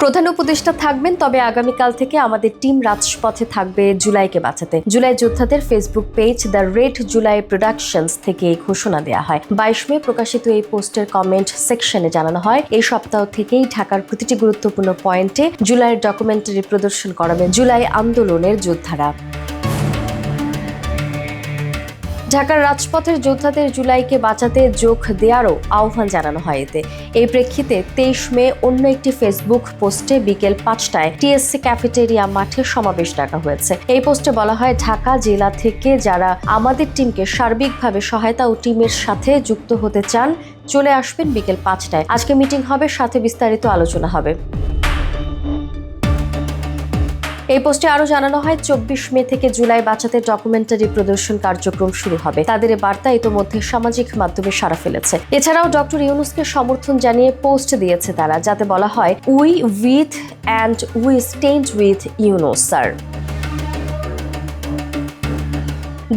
প্রধান উপদেষ্টা থাকবেন, তবে আগামীকাল থেকে আমাদের টিম রাজপথে থাকবে জুলাইকে বাঁচাতে। জুলাই যোদ্ধাদের Facebook page the red July productions থেকে এই ঘোষণা দেওয়া হয়। 22 মে প্রকাশিত এই পোস্টের কমেন্ট সেকশনে জানানো হয়, এই সপ্তাহ থেকেই ঢাকার প্রতিটি গুরুত্বপূর্ণ পয়েন্টে জুলাইয়ের ডকুমেন্টারি প্রদর্শন করাবেন জুলাই আন্দোলনের যোদ্ধারা। ঢাকার রাজপথের যোদ্ধাদের জুলাইকে বাঁচাতে যোগ দেওয়ারও আহ্বান জানানো হয় এতে। এই প্রেক্ষিতে 23 মে অন্য একটি ফেসবুক পোস্টে বিকেল 5টায় টিএসসি ক্যাফেটেরিয়া মাঠে সমাবেশ ডাকা হয়েছে। এই পোস্টে বলা হয়, ঢাকা জেলা থেকে যারা আমাদের টিমকে সার্বিকভাবে সহায়তা ও টিমের সাথে যুক্ত হতে চান চলে আসবেন বিকেল 5টায়। আজকে মিটিং হবে, সাথে বিস্তারিত আলোচনা হবে। এই পোস্টে আরো জানানো হয়, 24 মে থেকে জুলাই বাঁচাতে ডকুমেন্টারি প্রদর্শন কার্যক্রম শুরু হবে। তাদের এই বার্তা ইতোমধ্যে সামাজিক মাধ্যমে সাড়া ফেলেছে। এছাড়াও ডক্টর ইউনূসকে সমর্থন জানিয়ে পোস্ট দিয়েছে তারা, যাতে বলা হয়, we with and we stand with Yunus sir.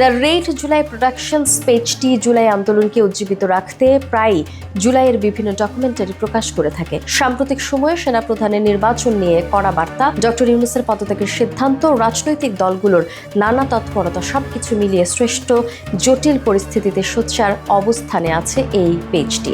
The red July productions পেজটি জুলাই আন্দোলনকে উজ্জীবিত রাখতে প্রায়ই জুলাইয়ের বিভিন্ন ডকুমেন্টারি প্রকাশ করে থাকে। সাম্প্রতিক সময়ে সেনাপ্রধানের নির্বাচন নিয়ে কড়া বার্তা, ডক্টর ইউনূসের পদত্যাগের সিদ্ধান্ত, রাজনৈতিক দলগুলোর নানা তৎপরতা সবকিছু মিলিয়ে শ্রেষ্ঠ জটিল পরিস্থিতিতে সোচ্চার অবস্থানে আছে এই পেজটি।